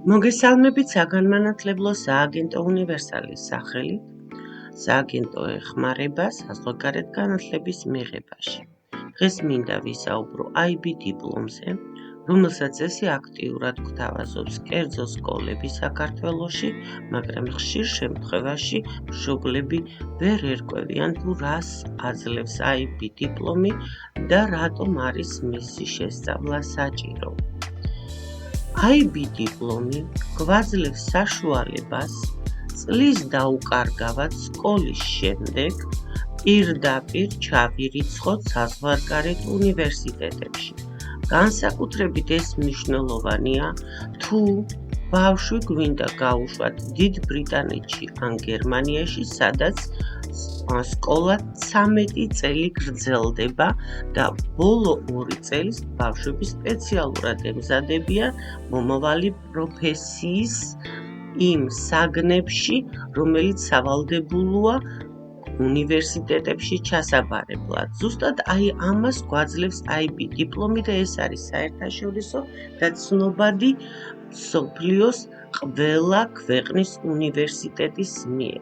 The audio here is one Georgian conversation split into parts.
მოგესალმებით საგანმანათლებლო სააგენტო უნივერსალის სახელით. სააგენტო ეხმარება საზღვარგარეთ განათლების მიღებაში. დღეს მინდა ვისაუბრო IB დიპლომზე, რომელსაც ესე აქტიურად გვთავაზობს კერძო სკოლები საქართველოში, მაგრამ ხშირ შემთხვევაში მშობლები ვერ ერკვევიან თუ რას აძლევს IB დიპლომი და რატომ არის მისი შესწავლა საჭირო. IB დიპლომი გვაძლევს საშუალებას წლის დაუკარგავად სკოლის შემდეგ პირდაპირ ჩავირიცხოთ საზღვარგარეთ უნივერსიტეტებში. განსაკუთრებით ეს მნიშვნელოვანია, თუ ბავშვი გვინდა გაუშვათ დიდ ბრიტანეთში ან გერმანიაში, სადაც სკოლა 13 წელი გრძელდება და ბოლო 2 წელს ბავშვები სპეციალურად ემზადებიან მომავალი პროფესიის იმ საგნებში, რომელიც სავალდებულოა უნივერსიტეტებში ჩასაბარებლად. ზუსტად ამას გვაძლევს IB დიპლომი და ეს არის საერთაშორისო და ცნობადი მსოფლიოს ყველა ქვეყნის უნივერსიტეტის მიერ.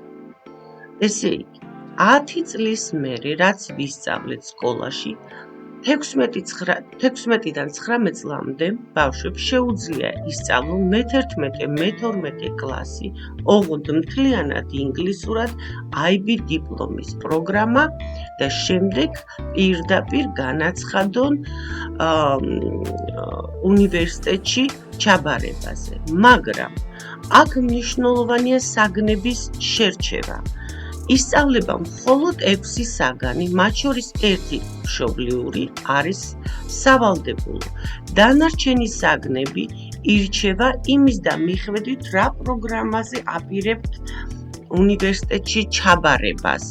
ესე იგი, 10 წლის მერე, რაც ვისწავლეთ სკოლაში, 16-დან 19 წლამდე ბავშვებს შეუძლია ისწავლონ მე-11, მე-12 კლასი, ოღონდ მთლიანად ინგლისურად IB დიპლომის პროგრამა და შემდეგ პირდაპირ განაცხადონ უნივერსიტეტში ჩაბარებაზე. მაგრამ აქ მნიშვნელოვანია საგნების შერჩევა. ისწავლება მხოლოდ 6 საგანი, მათ შორის 1 მშობლიური არის სავალდებულო. დანარჩენი საგნები ირჩევა იმის და მიხედვით, რა პროგრამაზე აპირებთ უნივერსიტეტში ჩაბარებას.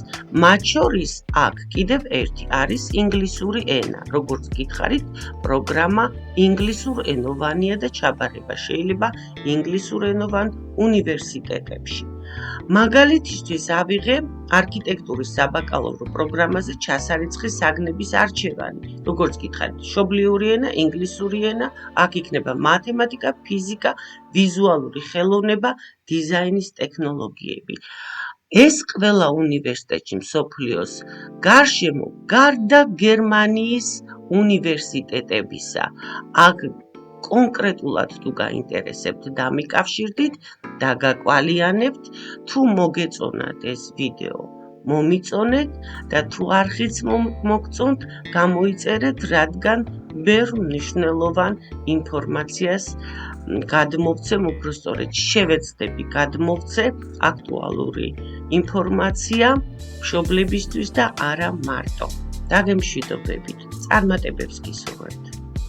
მათ შორის აქ კიდევ 1 არის ინგლისური ენა. როგორც გითხარით, პროგრამა ინგლისურენოვანია და ჩაბარება შეიძლება ინგლისურენოვან უნივერსიტეტებში. მაგალითისთვის ავიღე არქიტექტურის საბაკალავრო პროგრამაზე ჩასარიცხი საგნების არჩევანი. როგორც გითხარით, მშობლიური ენა, ინგლისური ენა, აქ იქნება მათემატიკა, ფიზიკა, ვიზუალური ხელოვნება, დიზაინის ტექნოლოგიები. ეს ყველა უნივერსიტეტში მსოფლიოს გარშემო, გარდა გერმანიის უნივერსიტეტებისა. აქ კონკრეტულად თუ გაინტერესებთ, დამიკავშირდით და გაკვალიანებთ, თუ მოგეწონათ ეს ვიდეო, მომიწონეთ და თუ არხიც მოგწონთ, გამოიწერეთ, რადგან ბევრ მნიშვნელოვან ინფორმაციას გადმოვცემ, უბრალოდ შევეცდები გადმოვცე აქტუალური ინფორმაცია მშობლებისთვის და არა მარტო. დაგემშვიდობებით, წარმატებებს გისურვებთ.